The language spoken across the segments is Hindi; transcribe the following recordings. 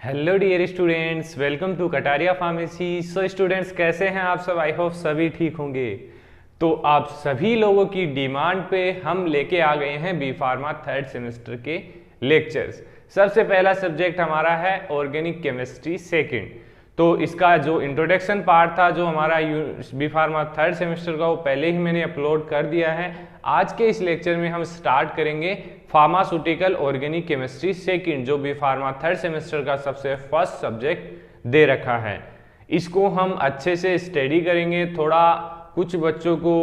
Hello dear students, welcome to Kataria pharmacy. So students, कैसे हैं आप सब? आई होप सभी ठीक होंगे। तो आप सभी लोगों की डिमांड पे हम लेके आ गए हैं बी फार्मा थर्ड सेमेस्टर के लेक्चर्स। सबसे पहला सब्जेक्ट हमारा है ऑर्गेनिक केमिस्ट्री सेकंड। तो इसका जो इंट्रोडक्शन पार्ट था जो हमारा बी फार्मा थर्ड सेमेस्टर का, वो पहले ही मैंने अपलोड कर दिया है। आज के इस लेक्चर में हम स्टार्ट करेंगे फार्मास्यूटिकल ऑर्गेनिक केमिस्ट्री सेकंड, जो बी फार्मा थर्ड सेमेस्टर का सबसे फर्स्ट सब्जेक्ट दे रखा है। इसको हम अच्छे से स्टडी करेंगे। थोड़ा कुछ बच्चों को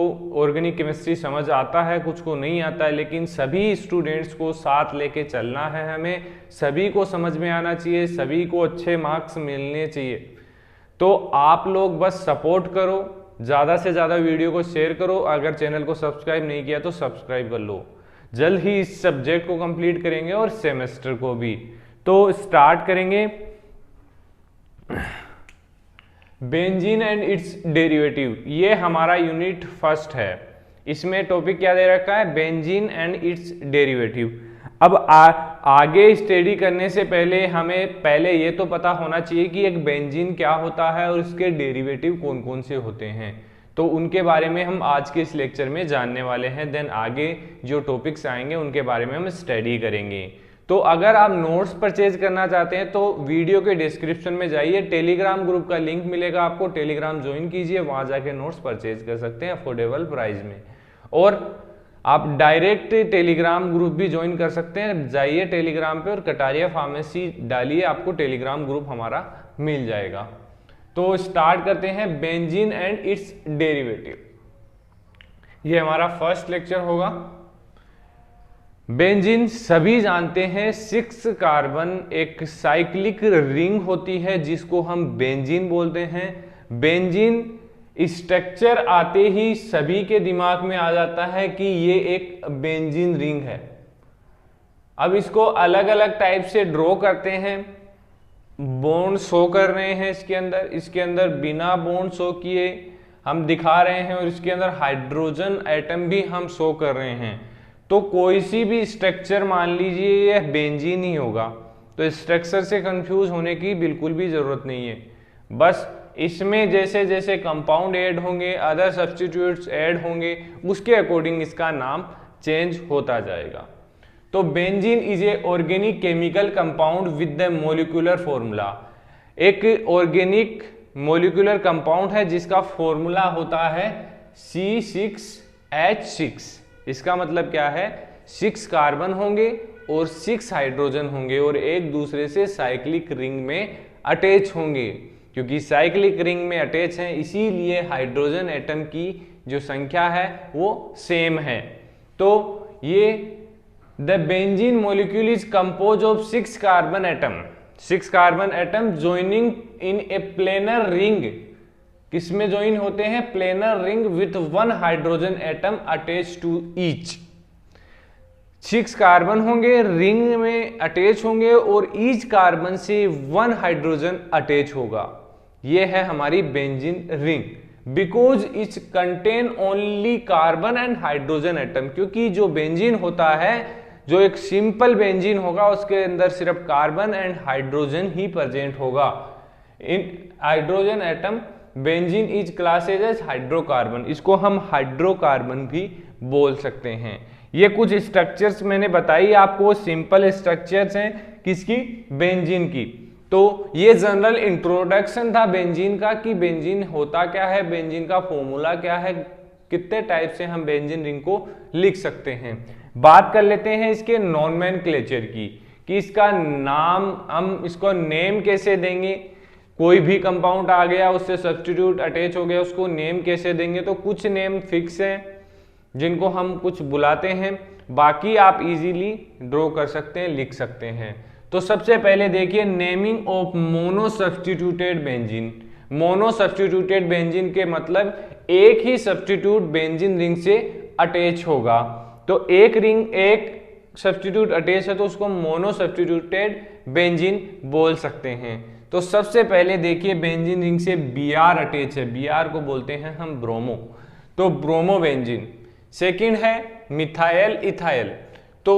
ऑर्गेनिक केमिस्ट्री समझ आता है, कुछ को नहीं आता है, लेकिन सभी स्टूडेंट्स को साथ लेके चलना है हमें। सभी को समझ में आना चाहिए, सभी को अच्छे मार्क्स मिलने चाहिए। तो आप लोग बस सपोर्ट करो, ज़्यादा से ज़्यादा वीडियो को शेयर करो। अगर चैनल को सब्सक्राइब नहीं किया तो सब्सक्राइब कर लो। जल्द ही इस सब्जेक्ट को कंप्लीट करेंगे और सेमेस्टर को भी। तो स्टार्ट करेंगे। बेंजीन एंड इट्स डेरिवेटिव, ये हमारा यूनिट फर्स्ट है। इसमें टॉपिक क्या दे रखा है? Benzene and it's derivative. अब आगे स्टडी करने से पहले हमें पहले ये तो पता होना चाहिए कि एक बेंजीन क्या होता है और उसके डेरिवेटिव कौन कौन से होते हैं। तो उनके बारे में हम आज के इस लेक्चर में जानने वाले हैं। देन आगे जो टॉपिक्स आएंगे उनके बारे में हम स्टडी करेंगे। तो अगर आप नोट्स परचेज करना चाहते हैं तो वीडियो के डिस्क्रिप्शन में जाइए, टेलीग्राम ग्रुप का लिंक मिलेगा आपको, टेलीग्राम ज्वाइन कीजिए, वहां जाके नोट्स परचेज कर सकते हैं अफोर्डेबल प्राइस में। और आप डायरेक्ट टेलीग्राम ग्रुप भी ज्वाइन कर सकते हैं। जाइए टेलीग्राम पे और कटारिया फार्मेसी डालिए, आपको टेलीग्राम ग्रुप हमारा मिल जाएगा। तो स्टार्ट करते हैं बेंजीन एंड इट्स डेरिवेटिव। ये हमारा फर्स्ट लेक्चर होगा। बेंजीन सभी जानते हैं 6 कार्बन एक साइक्लिक रिंग होती है जिसको हम बेंजीन बोलते हैं। बेंजीन स्ट्रक्चर आते ही सभी के दिमाग में आ जाता है कि ये एक बेंजीन रिंग है। अब इसको अलग अलग टाइप से ड्रॉ करते हैं। बॉन्ड शो कर रहे हैं इसके अंदर बिना बॉन्ड शो किए हम दिखा रहे हैं, और इसके अंदर हाइड्रोजन एटम भी हम शो कर रहे हैं। तो कोई सी भी स्ट्रक्चर मान लीजिए यह बेंजीन ही होगा। तो स्ट्रक्चर से कंफ्यूज होने की बिल्कुल भी जरूरत नहीं है। बस इसमें जैसे जैसे कंपाउंड ऐड होंगे, अदर सब्स्टिट्यूट्स ऐड होंगे, उसके अकॉर्डिंग इसका नाम चेंज होता जाएगा। तो benzene is a organic chemical compound with the molecular formula. एक ऑर्गेनिक मोलिकुलर कंपाउंड है जिसका फॉर्मूला होता है C6H6। इसका मतलब क्या है? 6 कार्बन होंगे और 6 हाइड्रोजन होंगे और एक दूसरे से साइक्लिक रिंग में अटैच होंगे। क्योंकि साइक्लिक रिंग में अटैच हैं, इसीलिए हाइड्रोजन एटम की जो संख्या है वो सेम है। तो ये the benzene molecule is compose of 6 carbon atom. 6 carbon atom joining in a planar ring. किसमें ज्वाइन होते हैं? Planar ring with 1 hydrogen atom attach to each. 6 कार्बन होंगे, रिंग में अटैच होंगे और ईच कार्बन से 1 हाइड्रोजन अटैच होगा। यह है हमारी benzene ring. Because it contain only carbon and hydrogen atom. क्योंकि जो बेंजीन होता है, जो एक सिंपल बेंजीन होगा, उसके अंदर सिर्फ कार्बन एंड हाइड्रोजन ही प्रेजेंट होगा। In hydrogen atom benzene is classed as hydrocarbon. इसको हम हाइड्रोकार्बन भी बोल सकते हैं। ये कुछ स्ट्रक्चर्स मैंने बताई आपको, सिंपल स्ट्रक्चर्स हैं किसकी? बेंजीन की। तो ये जनरल इंट्रोडक्शन था बेंजीन का कि बेंजीन होता क्या है, बेंजीन का फॉर्मूला क्या है, कितने टाइप से हम बेंजीन रिंग को लिख सकते हैं। बात कर लेते हैं इसके नॉमेनक्लेचर की, कि इसका नाम, हम इसको नेम कैसे देंगे। कोई भी कंपाउंड आ गया, उससे सब्स्टिट्यूट अटैच हो गया, उसको नेम कैसे देंगे। तो कुछ नेम फिक्स हैं जिनको हम कुछ बुलाते हैं, बाकी आप इजीली ड्रॉ कर सकते हैं, लिख सकते हैं। तो सबसे पहले देखिए naming of mono substituted benzene. Mono substituted benzene के मतलब एक ही सब्स्टिट्यूट बेंजीन रिंग से अटैच होगा। तो एक रिंग, एक सब्स्टिट्यूट अटैच है तो उसको मोनो सब्स्टिट्यूटेड बेंजीन बोल सकते हैं। तो सबसे पहले देखिए बेंजीन रिंग से Br अटैच है, Br को बोलते हैं हम ब्रोमो। तो ब्रोमो बेंजीन। सेकंड है मिथाइल इथाइल। तो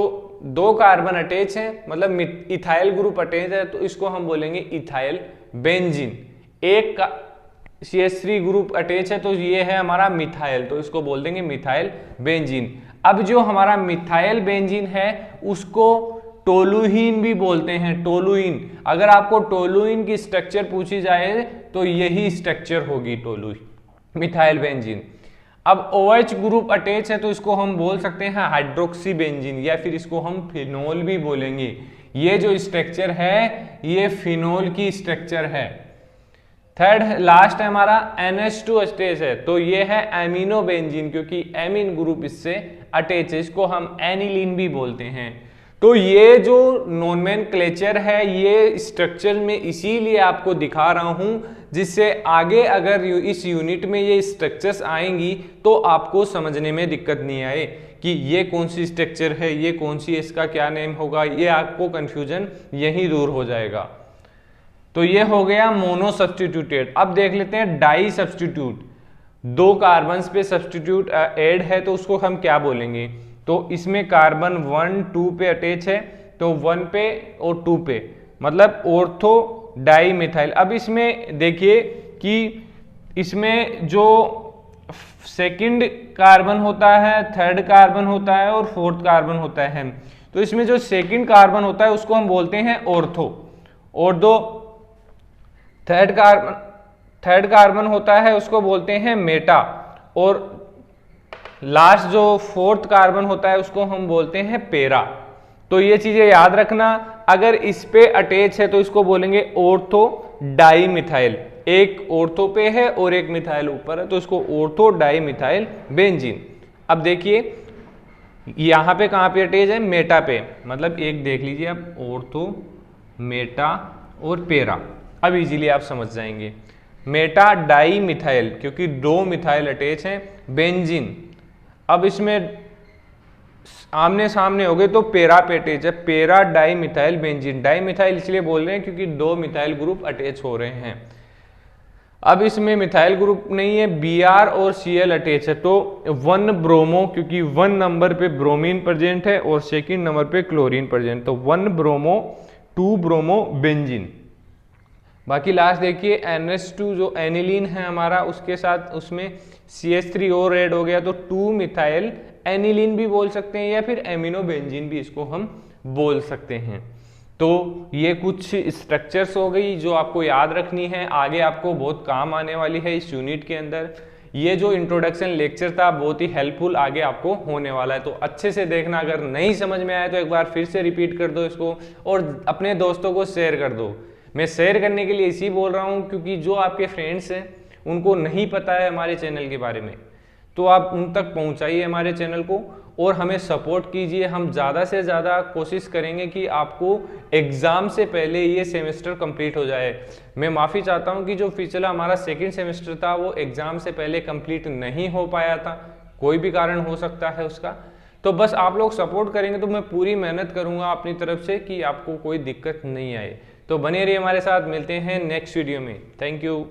2 कार्बन अटैच है, मतलब इथाइल ग्रुप अटैच है, तो इसको हम बोलेंगे इथाइल बेंजीन। एक का CH3 ग्रुप अटैच है, तो ये है हमारा मिथाइल, तो इसको बोल देंगे मिथाइल बेंजीन। अब जो हमारा मिथाइल बेंजीन है उसको टोलुइन भी बोलते हैं, टोलुइन। अगर आपको टोलुइन की स्ट्रक्चर पूछी जाए तो यही स्ट्रक्चर होगी टोलुइन, मिथाइल बेंजीन। अब OH ग्रुप अटैच है, तो इसको हम बोल सकते हैं हाइड्रोक्सी बेंजीन, या फिर इसको हम फिनोल भी बोलेंगे। ये जो स्ट्रक्चर है ये फिनोल की स्ट्रक्चर है। थर्ड लास्ट है हमारा NH2 अटैच है, तो ये है एमिनो बेंजीन, क्योंकि एमिन ग्रुप इससे अटैच है, इसको हम एनिलीन भी बोलते हैं। तो ये जो नोमेनक्लेचर है ये स्ट्रक्चर में इसीलिए आपको दिखा रहा हूं, जिससे आगे अगर इस यूनिट में ये स्ट्रक्चर्स आएंगी तो आपको समझने में दिक्कत नहीं आए कि ये कौन सी स्ट्रक्चर है, ये कौन सी, इसका क्या नेम होगा, ये आपको कंफ्यूजन यही दूर हो जाएगा। तो ये हो गया मोनो सब्स्टिट्यूटेड। अब देख लेते हैं डाई सब्स्टिट्यूट। 2 कार्बन पे सब्स्टिट्यूट ऐड है, तो उसको हम क्या बोलेंगे? तो इसमें कार्बन 1 2 पे अटैच है, तो 1 पे और 2 पे, मतलब ऑर्थो डाई मिथाइल। अब इसमें देखिए कि इसमें जो सेकंड कार्बन होता है, थर्ड कार्बन होता है और फोर्थ कार्बन होता है, तो इसमें जो सेकंड कार्बन होता है उसको हम बोलते हैं ऑर्थो, और दो थर्ड कार्बन होता है उसको बोलते हैं मेटा, और लास्ट जो फोर्थ कार्बन होता है उसको हम बोलते हैं पेरा। तो ये चीजें याद रखना। अगर इस पे अटैच है तो इसको बोलेंगे ऑर्थो डाई मिथाइल, एक ऑर्थो पे है और एक मिथाइल ऊपर है, तो इसको ऑर्थो डाई मिथाइल बेंजीन। अब देखिए यहां पे कहां पे अटैच है? मेटा पे, मतलब एक देख लीजिए आप, ऑर्थो मेटा और पेरा। अब इजीली आप समझ जाएंगे। मेटा डाई मिथाइल, क्योंकि 2 मिथाइल अटैच हैं, बेंजीन। अब इसमें आमने सामने हो गए तो पेरा पे अटैच है, पेरा di methyl benzene. Di methyl इसलिए बोल रहे हैं क्योंकि 2 मिथाइल ग्रुप अटैच हो रहे हैं। अब इसमें मिथाइल ग्रुप नहीं है, Br और Cl अटैच है, तो 1 ब्रोमो, क्योंकि 1 नंबर पे ब्रोमीन प्रेजेंट है और सेकंड नंबर पे क्लोरीन प्रेजेंट, तो 1 ब्रोमो 2 ब्रोमो बेंजीन। बाकी लास्ट देखिए NH2 जो एनिलीन है हमारा, उसके साथ उसमें CH3 और ऐड हो गया, तो 2 मिथाइल एनिलीन भी बोल सकते हैं, या फिर एमिनो बेंजीन भी इसको हम बोल सकते हैं। तो ये कुछ स्ट्रक्चर्स हो गई जो आपको याद रखनी है, आगे आपको बहुत काम आने वाली है इस यूनिट के अंदर। ये जो इंट्रोडक्शन लेक्चर था बहुत ही हेल्पफुल आगे आपको होने वाला है, तो अच्छे से देखना। अगर नहीं समझ में आया तो एक बार फिर से रिपीट कर दो इसको, और अपने दोस्तों को शेयर कर दो। मैं शेयर करने के लिए इसी बोल रहा हूँ क्योंकि जो आपके फ्रेंड्स हैं उनको नहीं पता है हमारे चैनल के बारे में, तो आप उन तक पहुँचाइए हमारे चैनल को और हमें सपोर्ट कीजिए। हम ज़्यादा से ज़्यादा कोशिश करेंगे कि आपको एग्ज़ाम से पहले ये सेमेस्टर कंप्लीट हो जाए। मैं माफ़ी चाहता हूँ कि जो पिछला हमारा सेकंड सेमेस्टर था वो एग्ज़ाम से पहले कंप्लीट नहीं हो पाया था, कोई भी कारण हो सकता है उसका। तो बस आप लोग सपोर्ट करेंगे तो मैं पूरी मेहनत करूँगा अपनी तरफ से कि आपको कोई दिक्कत नहीं आए। तो बने रहिए हमारे साथ, मिलते हैं नेक्स्ट वीडियो में। Thank you.